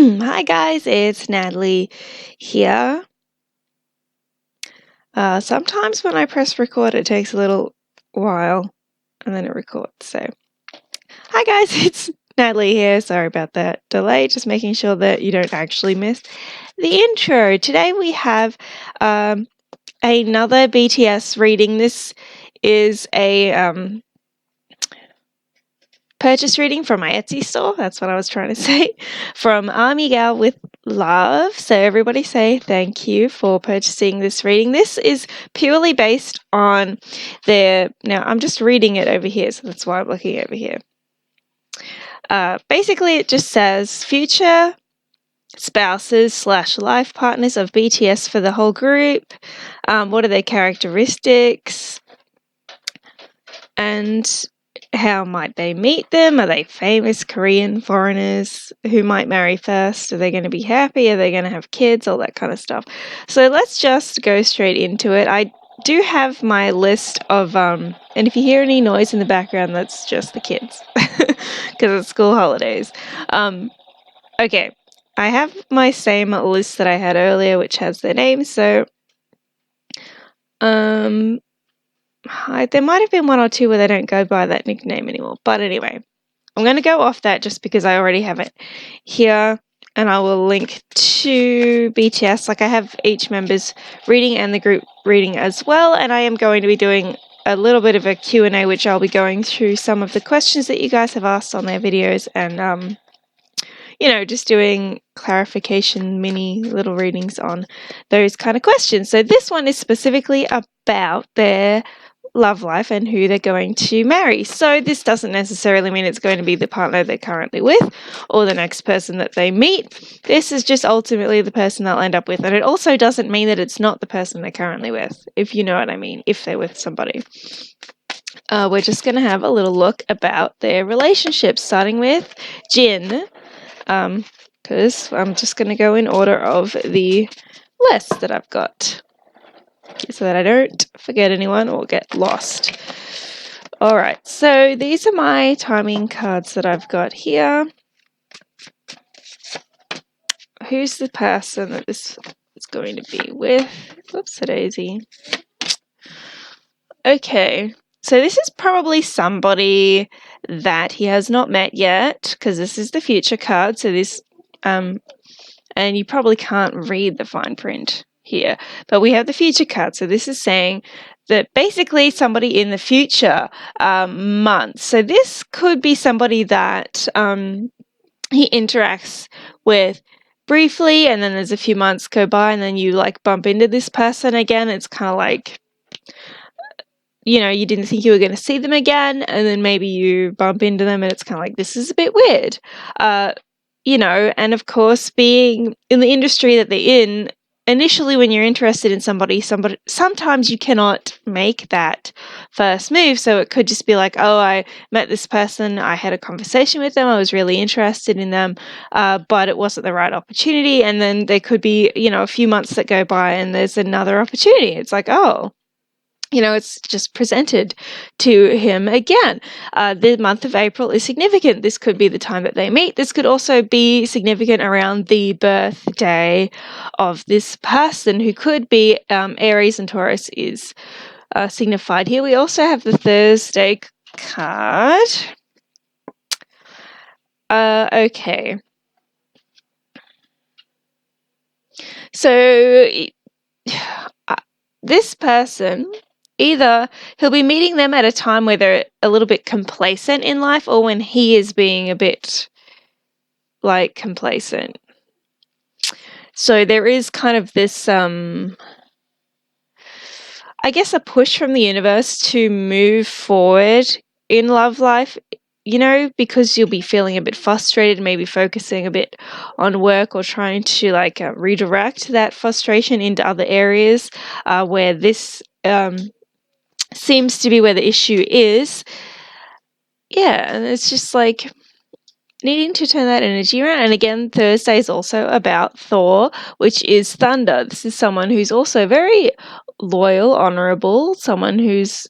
Hi guys, it's Natalie here. Sometimes when I press record it takes a little while and then it records. So, hi guys, it's Natalie here. Sorry about that delay, just making sure that you don't actually miss the intro. Today we have another BTS reading. This is a purchase reading from my Etsy store. That's what I was trying to say. From ARMYGALWITLUV. So everybody say thank you for purchasing this reading. This is purely based on their... Now, I'm just reading it over here, so that's why I'm looking over here. Basically, it just says future spouses / life partners of BTS for the whole group. What are their characteristics? And how might they meet them? Are they famous Korean foreigners? Who might marry first? Are they going to be happy? Are they going to have kids? All that kind of stuff. So let's just go straight into it. I do have my list of, and if you hear any noise in the background, that's just the kids because it's school holidays. Okay, I have my same list that I had earlier, which has their names. So, there might have been one or two where they don't go by that nickname anymore. But anyway, I'm going to go off that just because I already have it here. And I will link to BTS. Like I have each member's reading and the group reading as well. And I am going to be doing a little bit of a Q&A, which I'll be going through some of the questions that you guys have asked on their videos. And, just doing clarification mini little readings on those kind of questions. So this one is specifically about their love life and who they're going to marry. So this doesn't necessarily mean it's going to be the partner they're currently with or the next person that they meet. This is just ultimately the person they'll end up with. And it also doesn't mean that it's not the person they're currently with, if you know what I mean, if they're with somebody. We're just going to have a little look about their relationships, starting with Jin, because I'm just going to go in order of the list that I've got, so that I don't forget anyone or get lost. All right, so these are my timing cards that I've got here. Who's the person that this is going to be with? Whoops-a-daisy. Okay, so this is probably somebody that he has not met yet, because this is the future card. So this, and you probably can't read the fine print here, but we have the future card. So this is saying that basically somebody in the future month. So this could be somebody that he interacts with briefly, and then there's a few months go by, and then you like bump into this person again. It's kind of like, you didn't think you were going to see them again, and then maybe you bump into them, and it's kind of like, this is a bit weird. And of course, being in the industry that they're in, initially when you're interested in somebody, sometimes you cannot make that first move. So it could just be like, oh, I met this person, I had a conversation with them, I was really interested in them, but it wasn't the right opportunity. And then there could be, a few months that go by and there's another opportunity. It's like, oh, it's just presented to him again. The month of April is significant. This could be the time that they meet. This could also be significant around the birthday of this person, who could be Aries, and Taurus is signified here. We also have the Thursday card. Okay. So this person, either he'll be meeting them at a time where they're a little bit complacent in life, or when he is being a bit complacent. So there is kind of this, I guess, a push from the universe to move forward in love life, because you'll be feeling a bit frustrated, maybe focusing a bit on work or trying to redirect that frustration into other areas where this seems to be where the issue is. Yeah, and it's just like needing to turn that energy around. And again, Thursday is also about Thor, which is thunder. This is someone who's also very loyal, honorable, someone who's,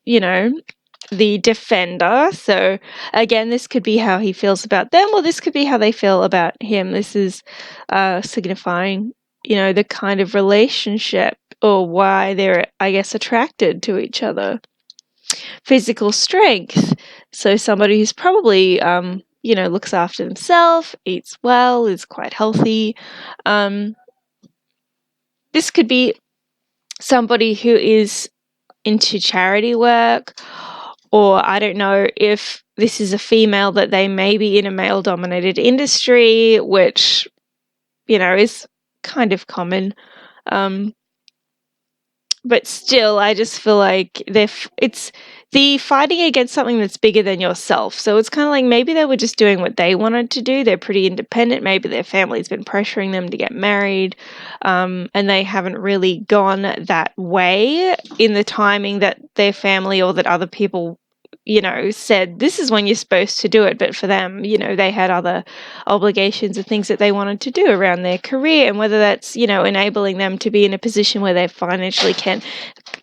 the defender. So again, this could be how he feels about them, or this could be how they feel about him. This is signifying, the kind of relationship or why they're, I guess, attracted to each other. Physical strength. So somebody who's probably, looks after themselves, eats well, is quite healthy. This could be somebody who is into charity work, or I don't know if this is a female that they may be in a male-dominated industry, which, is kind of common. But still, I just feel like it's the fighting against something that's bigger than yourself. So it's kind of like maybe they were just doing what they wanted to do. They're pretty independent. Maybe their family's been pressuring them to get married, and they haven't really gone that way in the timing that their family or that other people said this is when you're supposed to do it. But for them, they had other obligations and things that they wanted to do around their career, and whether that's, enabling them to be in a position where they financially can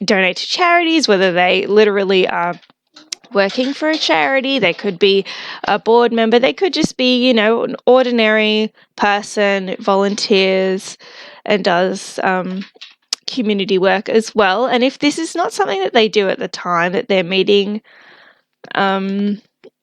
donate to charities, whether they literally are working for a charity, they could be a board member, they could just be, an ordinary person, volunteers and does community work as well. And if this is not something that they do at the time that they're meeting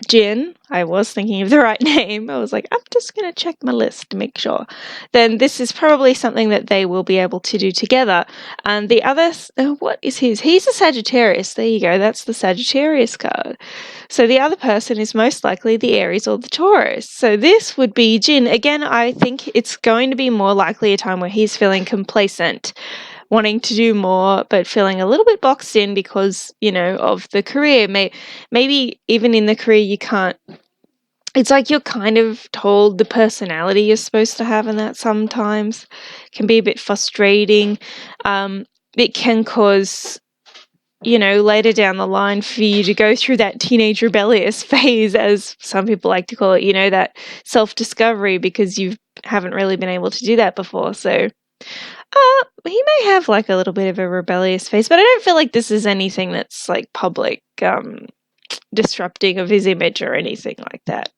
Jin, I was thinking of the right name. I was like, I'm just going to check my list to make sure. Then this is probably something that they will be able to do together. And the other, what is his? He's a Sagittarius. There you go. That's the Sagittarius card. So the other person is most likely the Aries or the Taurus. So this would be Jin. Again, I think it's going to be more likely a time where he's feeling complacent, wanting to do more, but feeling a little bit boxed in because, of the career. Maybe even in the career you can't, it's like you're kind of told the personality you're supposed to have, and that sometimes can be a bit frustrating. It can cause, later down the line for you to go through that teenage rebellious phase, as some people like to call it, that self-discovery, because you haven't really been able to do that before. So he may have like a little bit of a rebellious phase, but I don't feel like this is anything that's like public disrupting of his image or anything like that.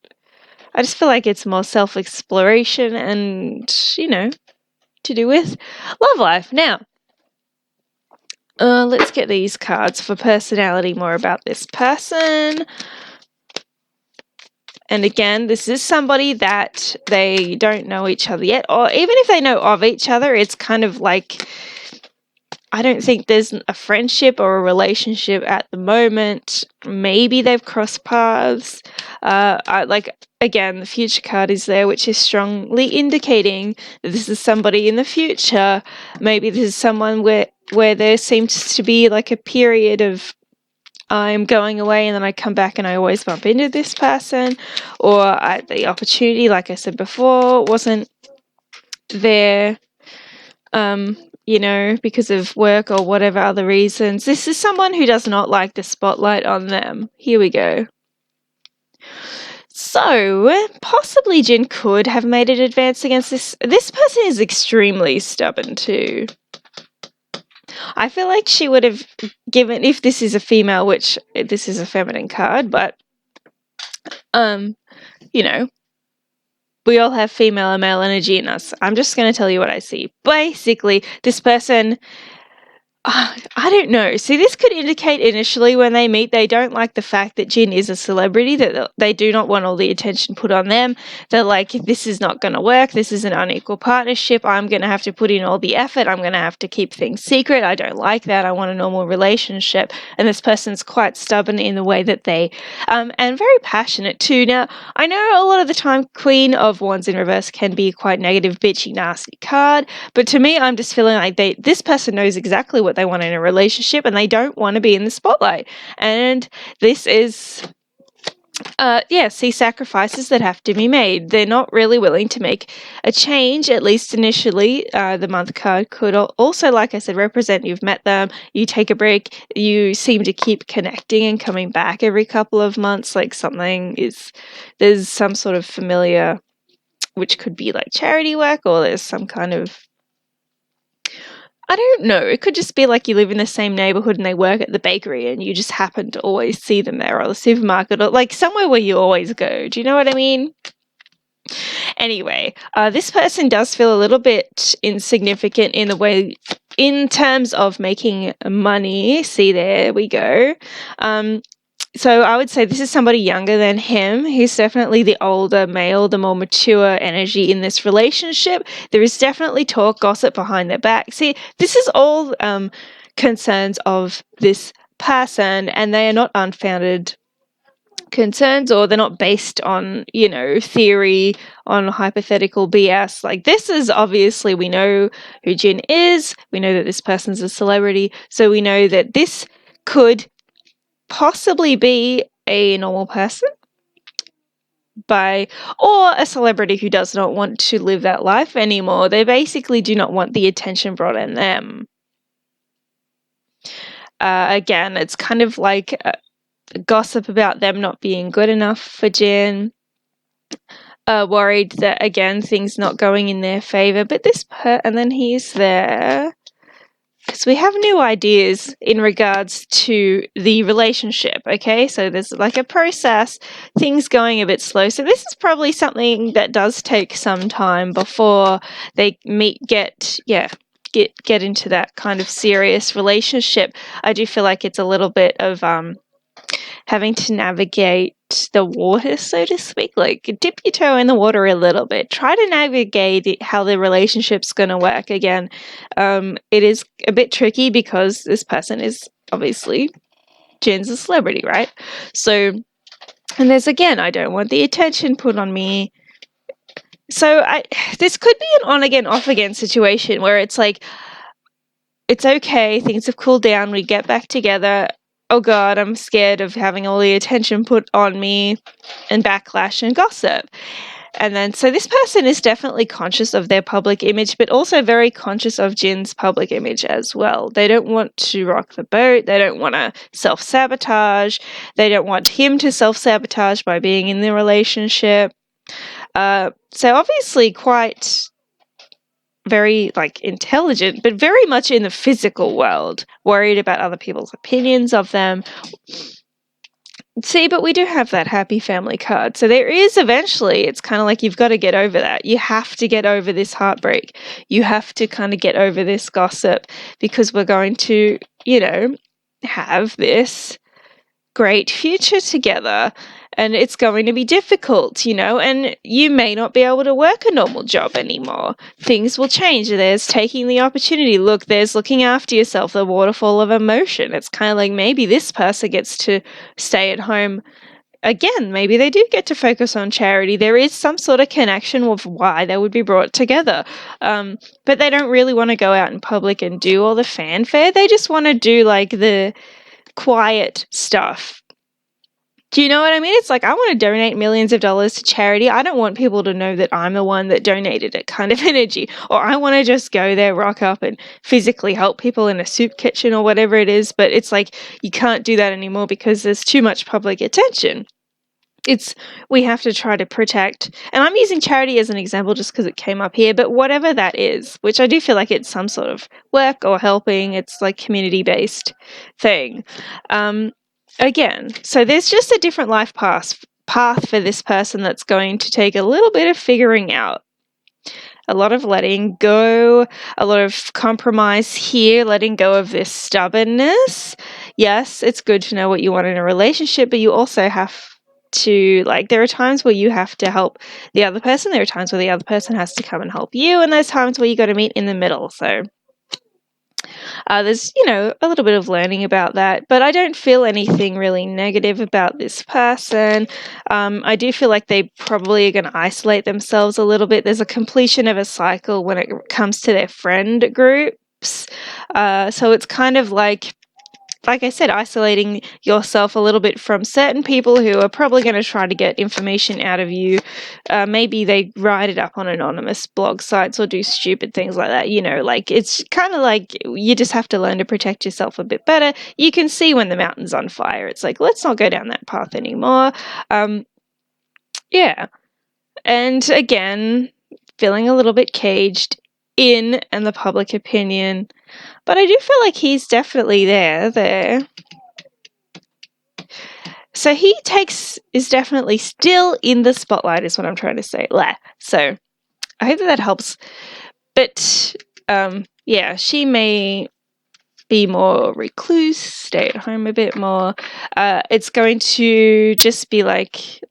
I just feel like it's more self-exploration and, to do with love life. Now, let's get these cards for personality, more about this person. And again, this is somebody that they don't know each other yet, or even if they know of each other, it's kind of like, I don't think there's a friendship or a relationship at the moment. Maybe they've crossed paths. Again, the future card is there, which is strongly indicating that this is somebody in the future. Maybe this is someone where there seems to be like a period of I'm going away and then I come back and I always bump into this person, or the opportunity, like I said before, wasn't there. Because of work or whatever other reasons. This is someone who does not like the spotlight on them. Here we go. So, possibly Jin could have made an advance against this. This person is extremely stubborn too. I feel like she would have given, if this is a female, which this is a feminine card, but, we all have female and male energy in us. I'm just going to tell you what I see. Basically, this person, I don't know. See, this could indicate initially when they meet, they don't like the fact that Jin is a celebrity, that they do not want all the attention put on them. They're like, this is not going to work. This is an unequal partnership. I'm going to have to put in all the effort. I'm going to have to keep things secret. I don't like that. I want a normal relationship. And this person's quite stubborn in the way that they, and very passionate too. Now, I know a lot of the time Queen of Wands in reverse can be quite negative, bitchy, nasty card. But to me, I'm just feeling like this person knows exactly what they want in a relationship and they don't want to be in the spotlight. And this is see sacrifices that have to be made. They're not really willing to make a change, at least initially. The month card could also, like I said, represent you've met them, you take a break, you seem to keep connecting and coming back every couple of months, like there's some sort of familiar, which could be like charity work, or there's some kind of I don't know. It could just be like you live in the same neighborhood and they work at the bakery and you just happen to always see them there, or the supermarket, or like somewhere where you always go. Do you know what I mean? Anyway, this person does feel a little bit insignificant in the way, in terms of making money. See, there we go. So I would say this is somebody younger than him. He's definitely the older male, the more mature energy in this relationship. There is definitely talk, gossip behind their back. See, this is all concerns of this person, and they are not unfounded concerns, or they're not based on, theory, on hypothetical BS. Like, this is obviously, we know who Jin is, we know that this person's a celebrity, so we know that this could possibly be a normal person or a celebrity who does not want to live that life anymore. They basically do not want the attention brought on them. Again, it's kind of like gossip about them not being good enough for Jin. Worried that, again, things not going in their favor. But and then he's there because we have new ideas in regards to the relationship. Okay, so there's like a process, things going a bit slow. So this is probably something that does take some time before they get into that kind of serious relationship. I do feel like it's a little bit of having to navigate the water, so to speak, like dip your toe in the water a little bit. Try to navigate how the relationship's going to work. Again, it is a bit tricky because this person is obviously Jin's a celebrity, right? So, and there's, again, I don't want the attention put on me. So this could be an on again, off again situation where it's like, it's okay, things have cooled down, we get back together. Oh God, I'm scared of having all the attention put on me, and backlash and gossip. And then, so this person is definitely conscious of their public image, but also very conscious of Jin's public image as well. They don't want to rock the boat. They don't want to self-sabotage. They don't want him to self-sabotage by being in the relationship. So obviously quite very intelligent, but very much in the physical world, worried about other people's opinions of them. See, but we do have that happy family card. So there is eventually, it's kind of like you've got to get over that. You have to get over this heartbreak. You have to kind of get over this gossip, because we're going to, have this great future together. And it's going to be difficult, and you may not be able to work a normal job anymore. Things will change. There's taking the opportunity. Look, there's looking after yourself, the waterfall of emotion. It's kind of like maybe this person gets to stay at home. Again, maybe they do get to focus on charity. There is some sort of connection with why they would be brought together. But they don't really want to go out in public and do all the fanfare. They just want to do the quiet stuff. Do you know what I mean? It's like, I want to donate millions of dollars to charity. I don't want people to know that I'm the one that donated it kind of energy. Or I want to just go there, rock up, and physically help people in a soup kitchen or whatever it is. But it's like, you can't do that anymore because there's too much public attention. We have to try to protect, and I'm using charity as an example just because it came up here, but whatever that is, which I do feel like it's some sort of work or helping, it's like community-based thing. Again, so there's just a different life path for this person that's going to take a little bit of figuring out. A lot of letting go, a lot of compromise here, letting go of this stubbornness. Yes, it's good to know what you want in a relationship, but you also have to, there are times where you have to help the other person, there are times where the other person has to come and help you, and there's times where you got to meet in the middle. So there's, a little bit of learning about that, but I don't feel anything really negative about this person. I do feel like they probably are going to isolate themselves a little bit. There's a completion of a cycle when it comes to their friend groups. So it's kind of like I said, isolating yourself a little bit from certain people who are probably going to try to get information out of you. Maybe they write it up on anonymous blog sites or do stupid things like that. It's kind of like you just have to learn to protect yourself a bit better. You can see when the mountain's on fire. It's like, let's not go down that path anymore. Yeah. And again, feeling a little bit caged in the public opinion. But I do feel like he's definitely there. So he is definitely still in the spotlight is what I'm trying to say. So I hope that helps. But yeah, she may be more recluse, stay at home a bit more. It's going to just be like,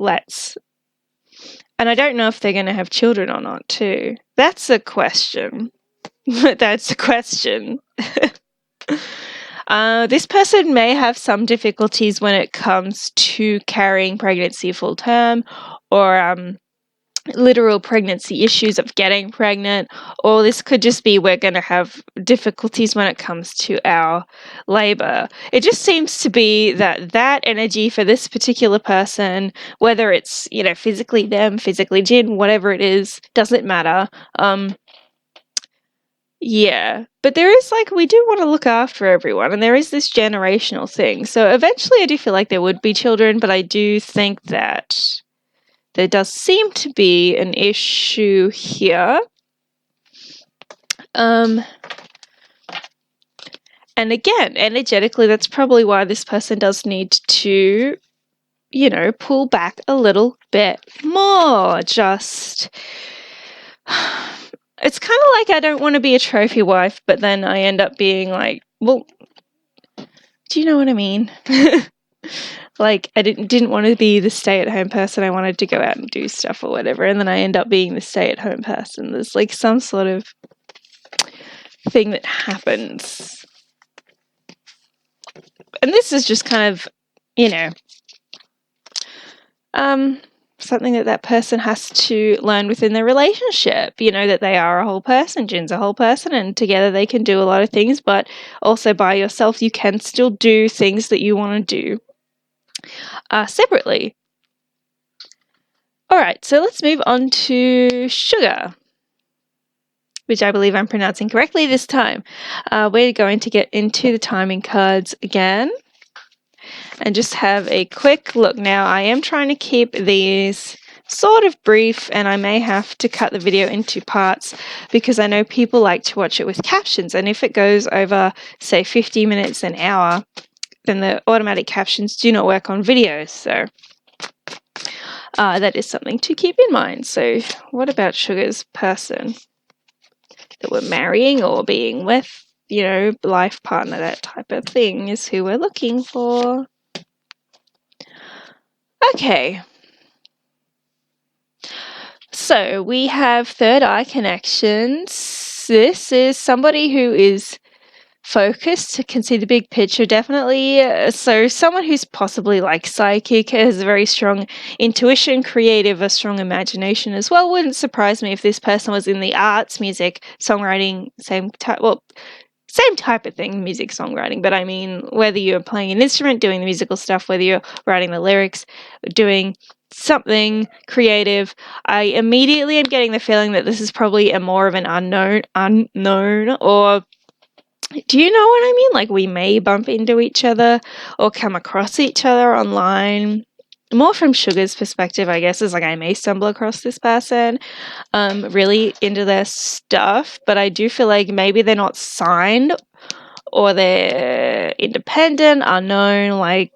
and I don't know if they're going to have children or not too. That's a question. That's a question. This person may have some difficulties when it comes to carrying pregnancy full term, or literal pregnancy issues of getting pregnant, or this could just be we're going to have difficulties when it comes to our labor. It just seems to be that energy for this particular person, whether it's, physically them, physically Jin, whatever it is, doesn't matter. Yeah, but there is we do want to look after everyone, and there is this generational thing. So eventually I do feel like there would be children, but I do think that there does seem to be an issue here. And again, energetically, that's probably why this person does need to, pull back a little bit more. Just, it's kind of like I don't want to be a trophy wife, but then I end up being like, well, do you know what I mean? I didn't want to be the stay-at-home person. I wanted to go out and do stuff or whatever, and then I end up being the stay-at-home person. There's some sort of thing that happens. And this is just kind of, something that person has to learn within their relationship, that they are a whole person. Jin's a whole person, and together they can do a lot of things, but also by yourself you can still do things that you want to do separately. Alright, so let's move on to Suga, which I believe I'm pronouncing correctly this time. We're going to get into the timing cards again and just have a quick look. Now, I am trying to keep these sort of brief, and I may have to cut the video into parts because I know people like to watch it with captions, and if it goes over, say, 50 minutes, an hour, then the automatic captions do not work on videos, so that is something to keep in mind. So what about Suga's person that we're marrying or being with, life partner, that type of thing is who we're looking for. Okay. So we have third eye connections. This is somebody who is focused, can see the big picture, definitely. So someone who's possibly psychic, has a very strong intuition, creative, a strong imagination as well. Wouldn't surprise me if this person was in the arts, music, songwriting, same type of thing, music, songwriting, but I mean, whether you're playing an instrument, doing the musical stuff, whether you're writing the lyrics, doing something creative, I immediately am getting the feeling that this is probably a more of an unknown, or do you know what I mean? We may bump into each other or come across each other online. More from Suga's perspective, I guess, is I may stumble across this person, really into their stuff, but I do feel like maybe they're not signed or they're independent, unknown, I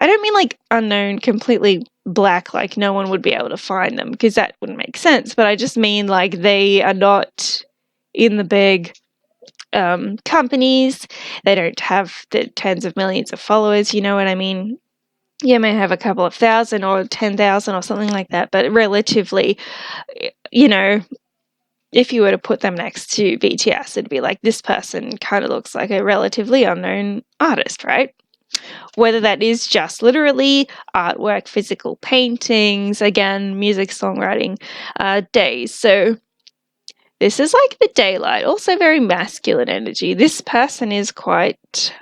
don't mean unknown, completely black, no one would be able to find them, because that wouldn't make sense, but I just mean they are not in the big companies. They don't have the tens of millions of followers, you know what I mean? You may have a couple of thousand or 10,000 or something like that, but relatively, if you were to put them next to BTS, it'd be this person kind of looks like a relatively unknown artist, right? Whether that is just literally artwork, physical paintings, again, music, songwriting, days. So this is the daylight, also very masculine energy. This person is quite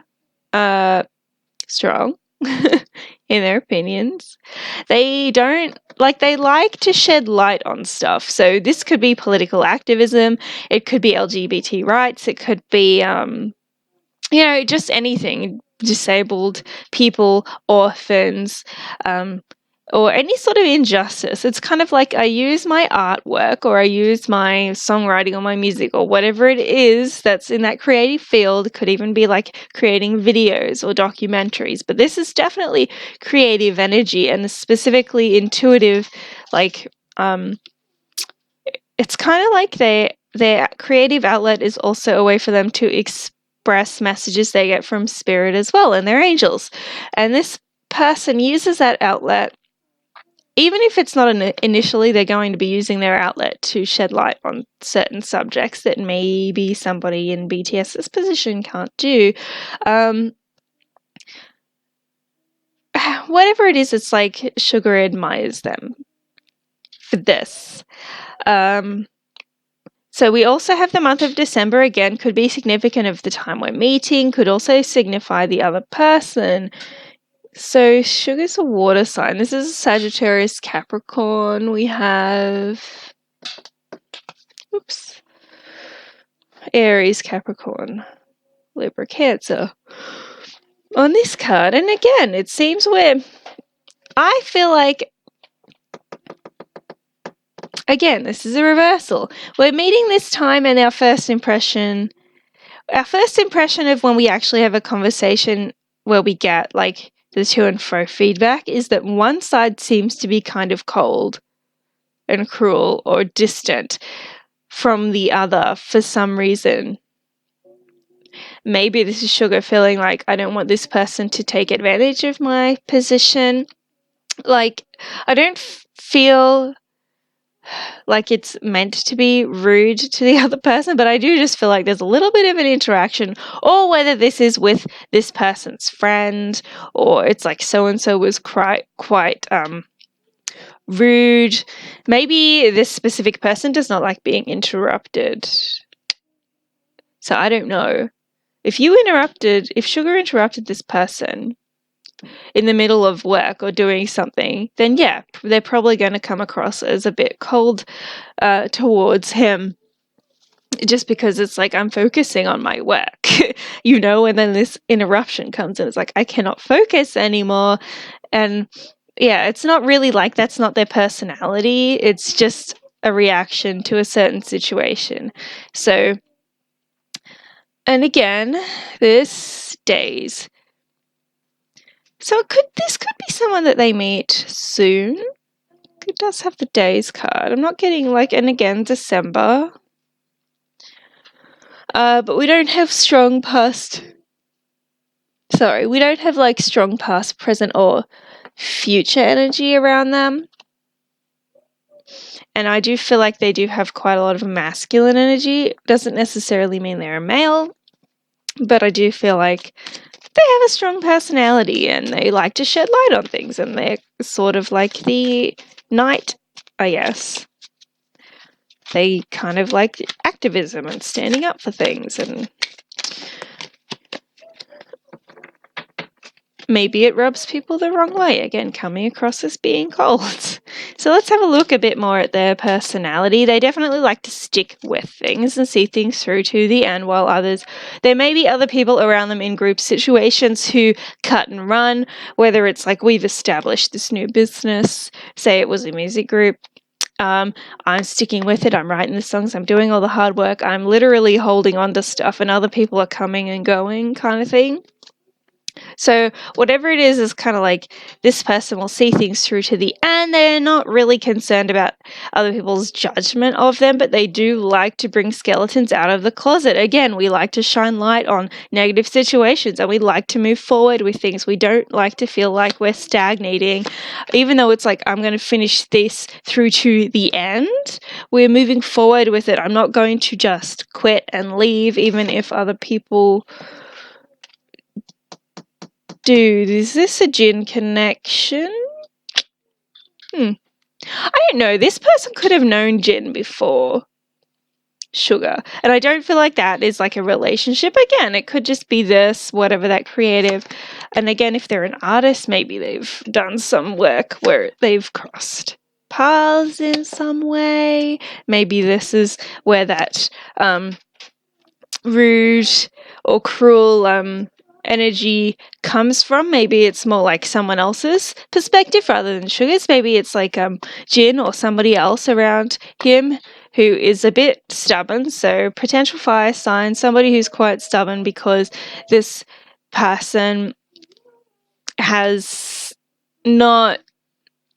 strong in their opinions. They don't they like to shed light on stuff. So this could be political activism, it could be LGBT rights, it could be just anything. Disabled people, orphans, or any sort of injustice. It's kind of like I use my artwork or I use my songwriting or my music or whatever it is that's in that creative field. It could even be like creating videos or documentaries, but this is definitely creative energy and specifically intuitive. Like, it's kind of like their creative outlet is also a way for them to express messages they get from spirit as well and their angels. And this person uses that outlet. Even if it's not initially, they're going to be using their outlet to shed light on certain subjects that maybe somebody in BTS's position can't do. Whatever it is, it's like Suga admires them for this. So we also have the month of December, again, could be significant of the time we're meeting, could also signify the other person. So Sugar's a water sign. This is Sagittarius Capricorn. We have Aries Capricorn, Libra Cancer on this card. And again, it seems I feel like, again, this is a reversal. We're meeting this time and our first impression of when we actually have a conversation where we get like the to and fro feedback is that one side seems to be kind of cold and cruel or distant from the other for some reason. Maybe this is Sugar feeling like I don't want this person to take advantage of my position. Like, I don't feel like it's meant to be rude to the other person, but I do just feel like there's a little bit of an interaction, or whether this is with this person's friend, or it's like so-and-so was quite rude. Maybe this specific person does not like being interrupted. So I don't know. If Sugar interrupted this person in the middle of work or doing something, then yeah, they're probably going to come across as a bit cold towards him, just because it's like I'm focusing on my work, and then this interruption comes and it's like I cannot focus anymore. And yeah, it's not really like that's not their personality. It's just a reaction to a certain situation. So, and again, this days. So this could be someone that they meet soon. It does have the days card. I'm not getting and again, December. But we don't have strong past. Sorry, we don't have strong past, present, or future energy around them. And I do feel like they do have quite a lot of masculine energy. Doesn't necessarily mean they're a male, but I do feel like they have a strong personality and they like to shed light on things, and they're sort of like the knight, I guess. They kind of like activism and standing up for things, and maybe it rubs people the wrong way, again, coming across as being cold. So let's have a look a bit more at their personality. They definitely like to stick with things and see things through to the end, while there may be other people around them in group situations who cut and run, whether it's like we've established this new business, say it was a music group. I'm sticking with it. I'm writing the songs. I'm doing all the hard work. I'm literally holding on to stuff and other people are coming and going kind of thing. So whatever it is kind of like this person will see things through to the end. They're not really concerned about other people's judgment of them, but they do like to bring skeletons out of the closet. Again, we like to shine light on negative situations and we like to move forward with things. We don't like to feel like we're stagnating. Even though it's like, I'm going to finish this through to the end, we're moving forward with it. I'm not going to just quit and leave, even if other people... Dude, is this a Jin connection? I don't know. This person could have known Jin before Suga. And I don't feel like that is like a relationship. Again, it could just be this, whatever that creative. And again, if they're an artist, maybe they've done some work where they've crossed paths in some way. Maybe this is where that rude or cruel energy comes from. Maybe it's more like someone else's perspective rather than Suga's. Maybe it's like Jin or somebody else around him who is a bit stubborn. So potential fire sign, somebody who's quite stubborn because this person has not,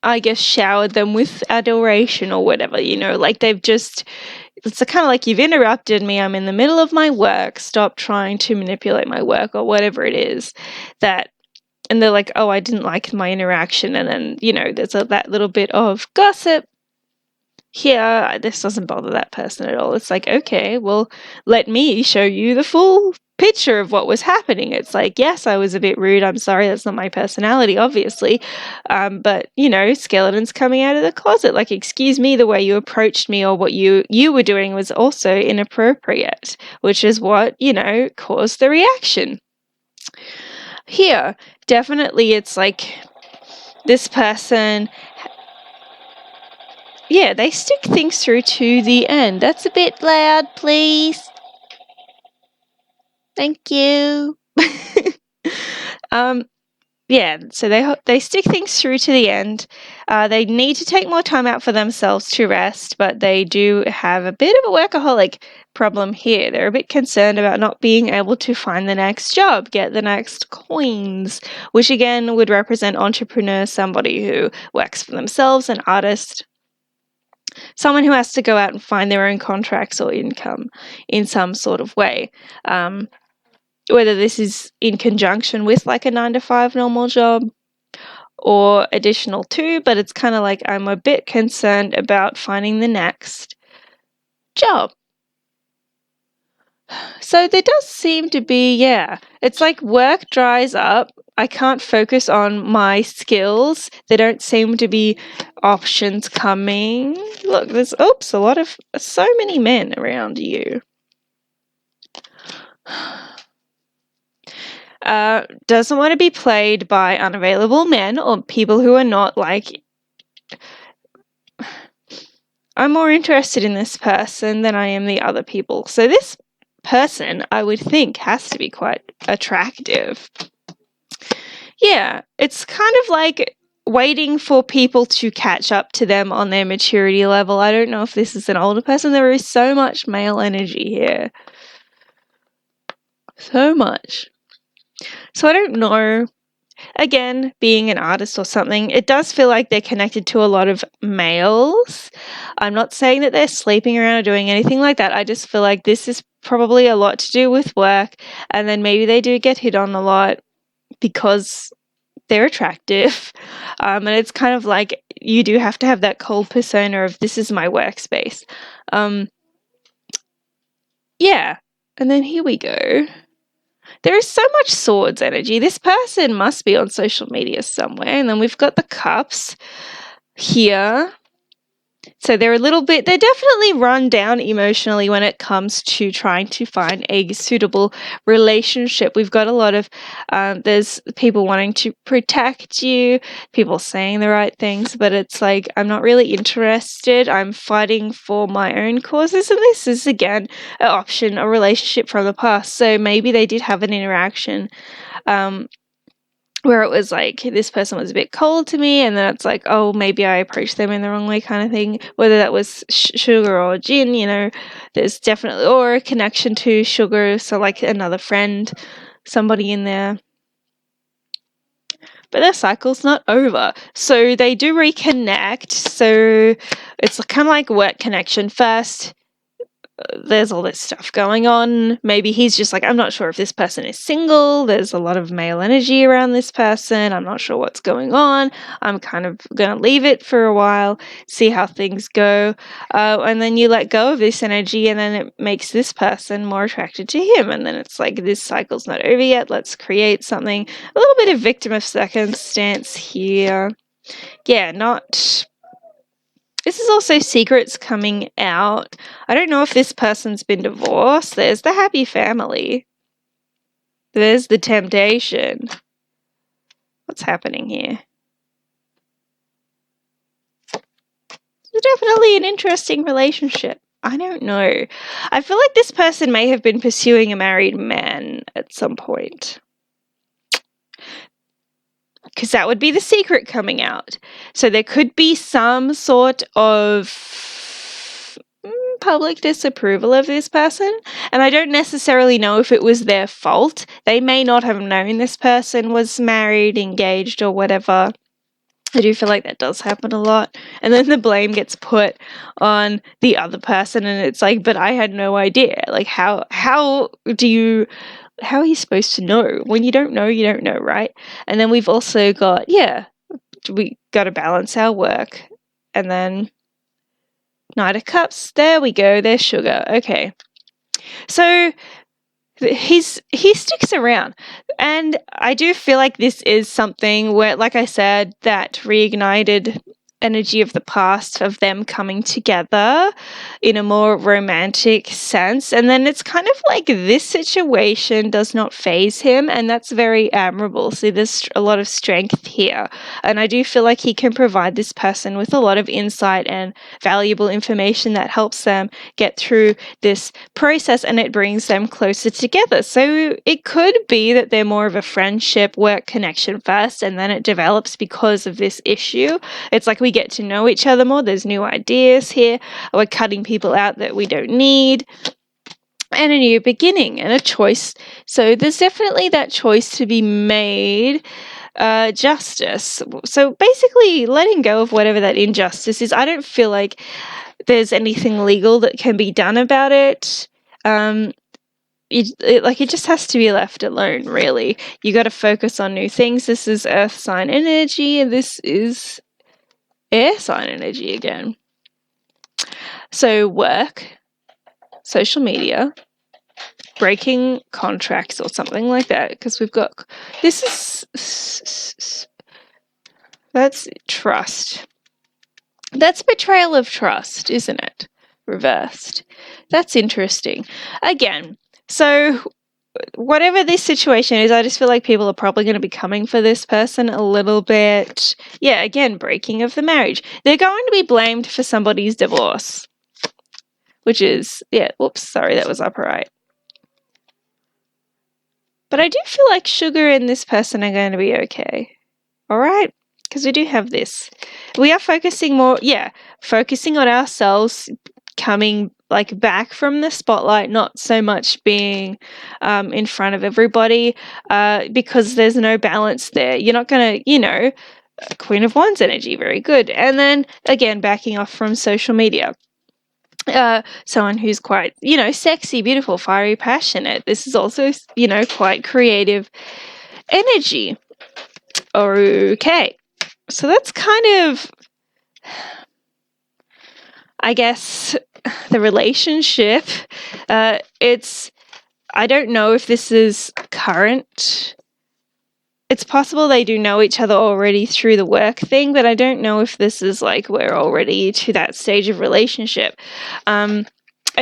I guess, showered them with adoration or whatever, like they've just, it's kind of like, you've interrupted me, I'm in the middle of my work, stop trying to manipulate my work or whatever it is that, and they're like, oh, I didn't like my interaction, and then, there's that little bit of gossip here. This doesn't bother that person at all. It's like, okay, well, let me show you the full picture of what was happening. It's like, yes, I was a bit rude. I'm sorry. That's not my personality, obviously. But, skeletons coming out of the closet. Like, excuse me, the way you approached me or what you were doing was also inappropriate, which is what, caused the reaction. Here, definitely it's like this person, yeah, they stick things through to the end. That's a bit loud, please. Thank you. Yeah, so they stick things through to the end. They need to take more time out for themselves to rest, but they do have a bit of a workaholic problem here. They're a bit concerned about not being able to find the next job, get the next coins, which again would represent entrepreneur, somebody who works for themselves, an artist, someone who has to go out and find their own contracts or income in some sort of way. Whether this is in conjunction with like a 9-to-5 normal job or additional to, but it's kind of like, I'm a bit concerned about finding the next job. So there does seem to be, yeah, it's like work dries up. I can't focus on my skills. There don't seem to be options coming. Look, there's, so many men around you. Doesn't want to be played by unavailable men or people who are not like, I'm more interested in this person than I am the other people. So this person, I would think, has to be quite attractive. Yeah, it's kind of like waiting for people to catch up to them on their maturity level. I don't know if this is an older person. There is so much male energy here. So much. So I don't know. Again, being an artist or something, it does feel like they're connected to a lot of males. I'm not saying that they're sleeping around or doing anything like that. I just feel like this is probably a lot to do with work, and then maybe they do get hit on a lot because they're attractive. And it's kind of like you do have to have that cold persona of, this is my workspace. Yeah. And then here we go. There is so much swords energy. This person must be on social media somewhere. And then we've got the cups here. So they're definitely run down emotionally when it comes to trying to find a suitable relationship. We've got a lot of, there's people wanting to protect you, people saying the right things, but it's like, I'm not really interested. I'm fighting for my own causes. And this is, again, an option, a relationship from the past. So maybe they did have an interaction, where it was like, this person was a bit cold to me, and then it's like, oh, maybe I approached them in the wrong way kind of thing, whether that was Suga or Jin, there's definitely, or a connection to Suga, so like another friend, somebody in there. But their cycle's not over, so they do reconnect, so it's kind of like work connection first. There's all this stuff going on. Maybe he's just like, I'm not sure if this person is single. There's a lot of male energy around this person. I'm not sure what's going on. I'm kind of going to leave it for a while, see how things go. And then you let go of this energy, and then it makes this person more attracted to him. And then it's like, this cycle's not over yet. Let's create something. A little bit of victim of circumstance here. Yeah, not... This is also secrets coming out. I don't know if this person's been divorced. There's the happy family. There's the temptation. What's happening here? It's definitely an interesting relationship. I don't know. I feel like this person may have been pursuing a married man at some point. because that would be the secret coming out. So there could be some sort of public disapproval of this person, and I don't necessarily know if it was their fault. They may not have known this person was married, engaged, or whatever. I do feel like that does happen a lot. And then the blame gets put on the other person, and it's like, but I had no idea. Like, how are you supposed to know? When you don't know, right? And then we've also got, we got to balance our work. And then Knight of Cups, there we go, there's Sugar. Okay. So he sticks around, and I do feel like this is something where, like I said, that reignited energy of the past of them coming together in a more romantic sense, and then it's kind of like this situation does not faze him, and that's very admirable. So there's a lot of strength here, and I do feel like he can provide this person with a lot of insight and valuable information that helps them get through this process, and it brings them closer together. So it could be that they're more of a friendship work connection first, and then it develops because of this issue. It's like we get to know each other more. There's new ideas here. We're cutting people out that we don't need, and a new beginning and a choice. So there's definitely that choice to be made. Justice. So basically letting go of whatever that injustice is. I don't feel like there's anything legal that can be done about it. It just has to be left alone, really. You got to focus on new things. This is earth sign energy, and this is air sign energy again. So work, social media, breaking contracts or something like that, because we've got, that's trust. That's betrayal of trust, isn't it? Reversed. That's interesting. Again, so whatever this situation is, I just feel like people are probably going to be coming for this person a little bit. Yeah, again, breaking of the marriage. They're going to be blamed for somebody's divorce, which is, sorry, that was upright. But I do feel like Sugar and this person are going to be okay. All right? Because we do have this. We are focusing more, focusing on ourselves, coming back from the spotlight, not so much being in front of everybody, because there's no balance there. You're not going to, Queen of Wands energy, very good. And then, again, backing off from social media. Someone who's quite, sexy, beautiful, fiery, passionate. This is also, quite creative energy. Okay. So that's kind of, I guess, the relationship. I don't know if this is current. It's possible they do know each other already through the work thing, but I don't know if this is we're already to that stage of relationship. I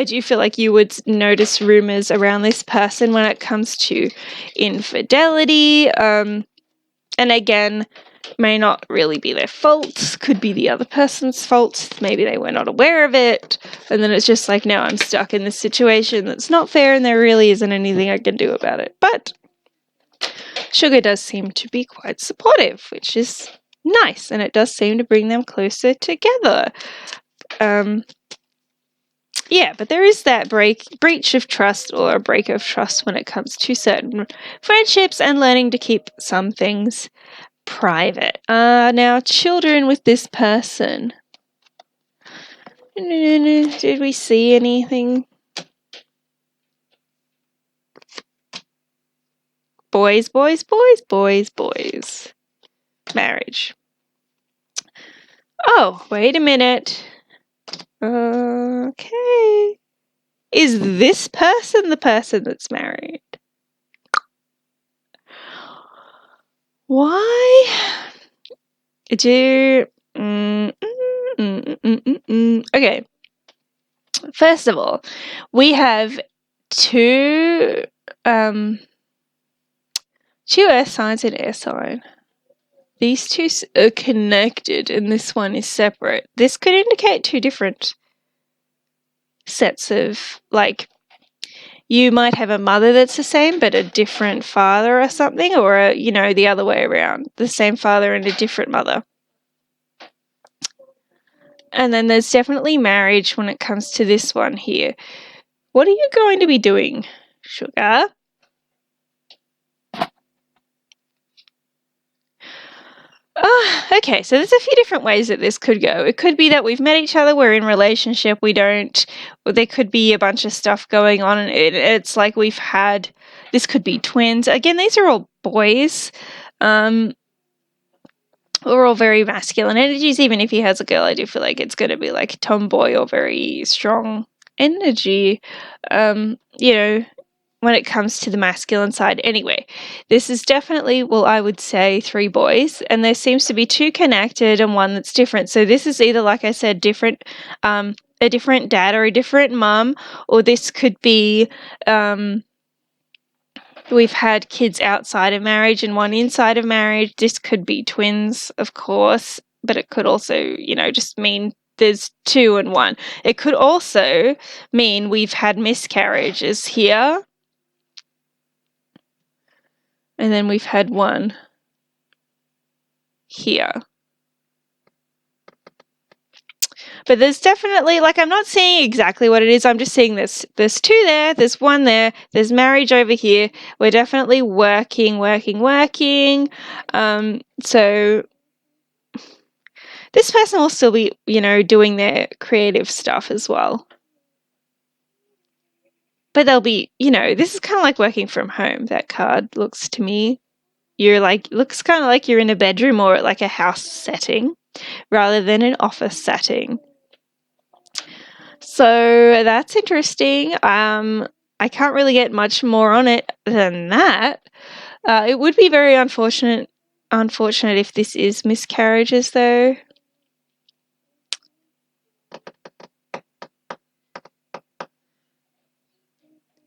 do feel like you would notice rumors around this person when it comes to infidelity. And again, may not really be their fault, could be the other person's fault, maybe they were not aware of it, and then it's just now I'm stuck in this situation that's not fair and there really isn't anything I can do about it. But Sugar does seem to be quite supportive, which is nice, and it does seem to bring them closer together. But there is that breach of trust or a break of trust when it comes to certain friendships and learning to keep some things private. Now, children with this person. Did we see anything? Boys. Marriage. Oh, wait a minute. Okay. Is this person the person that's married? Why? Okay. First of all, we have two earth signs and air sign. These two are connected and this one is separate. This could indicate two different sets of you might have a mother that's the same but a different father or something, or you know, the other way around, the same father and a different mother. And then there's definitely marriage when it comes to this one here. What are you going to be doing, Sugar? Okay, so there's a few different ways that this could go. It could be that we've met each other, we're in relationship, we don't, there could be a bunch of stuff going on, and it's like we've had, this could be twins. Again, these are all boys. We're all very masculine energies. Even if he has a girl, I do feel like it's going to be like tomboy or very strong energy. You know, when it comes to the masculine side. Anyway, this is definitely, well, I would say 3 boys, and there seems to be 2 connected and 1 that's different. So this is either, like I said, different, a different dad or a different mum, or this could be, we've had kids outside of marriage and 1 inside of marriage. This could be twins, of course, but it could also, you know, just mean there's 2 and 1. It could also mean we've had miscarriages here. And then we've had 1 here. But there's definitely, like, I'm not seeing exactly what it is. I'm just seeing there's 2 there, there's 1 there, there's marriage over here. We're definitely working. So this person will still be, you know, doing their creative stuff as well. But they'll be, you know, this is kind of like working from home, that card looks to me. You're like, looks kind of like you're in a bedroom or like a house setting rather than an office setting. So that's interesting. I can't really get much more on it than that. It would be very unfortunate if this is miscarriages, though.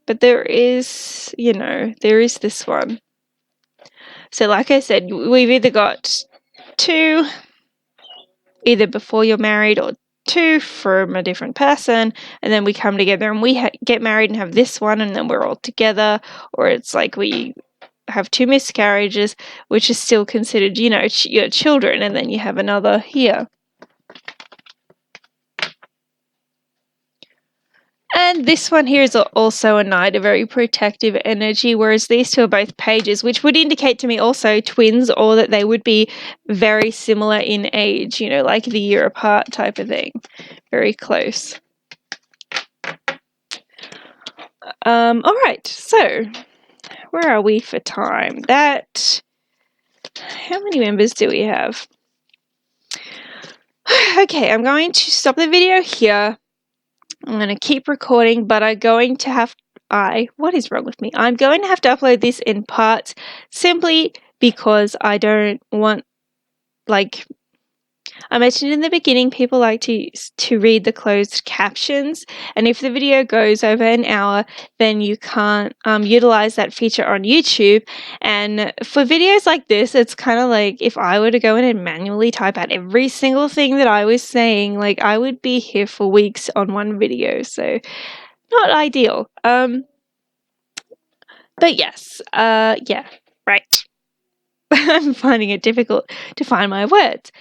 But there is, you know, there is this one. So like I said, we've either got 2, either before you're married, or 2 from a different person, and then we come together and we get married and have this one, and then we're all together, or it's like we have 2 miscarriages, which is still considered, you know, your children, and then you have another here. And this one here is also a knight, a very protective energy, whereas these 2 are both pages, which would indicate to me also twins, or that they would be very similar in age, you know, like the year apart type of thing. Very close. All right, so where are we for time? How many members do we have? Okay, I'm going to stop the video here. I'm going to keep recording, but what is wrong with me? I'm going to have to upload this in parts simply because I don't want, like I mentioned in the beginning, people like to read the closed captions, and if the video goes over an hour, then you can't utilize that feature on YouTube. And for videos like this, it's kind of like if I were to go in and manually type out every single thing that I was saying, like I would be here for weeks on one video, so not ideal. But yes, yeah, right. I'm finding it difficult to find my words.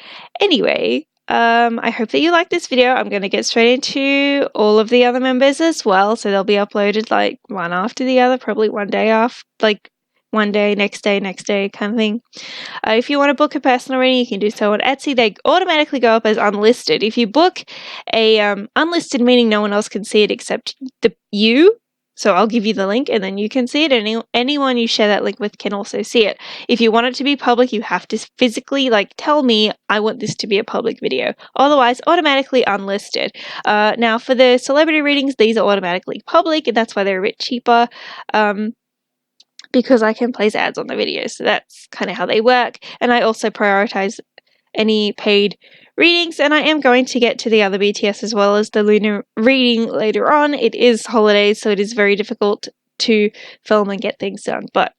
Anyway, I hope that you like this video. I'm going to get straight into all of the other members as well. So they'll be uploaded like one after the other, probably one day off, like one day, next day kind of thing. If you want to book a personal reading, you can do so on Etsy. They automatically go up as unlisted. If you book a unlisted, meaning no one else can see it except you. So I'll give you the link and then you can see it. Anyone you share that link with can also see it. If you want it to be public, you have to physically tell me, I want this to be a public video. Otherwise, automatically unlisted. Now for the celebrity readings, these are automatically public, and that's why they're a bit cheaper. Because I can place ads on the videos. So that's kind of how they work. And I also prioritize any paid readings, and I am going to get to the other BTS as well as the lunar reading later on. It is holidays, so it is very difficult to film and get things done, but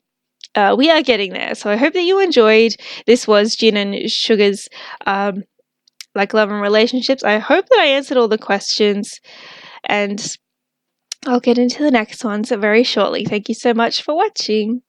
we are getting there. So I hope that you enjoyed. This was Jin and Suga's love and relationships. I hope that I answered all the questions, and I'll get into the next ones very shortly. Thank you so much for watching.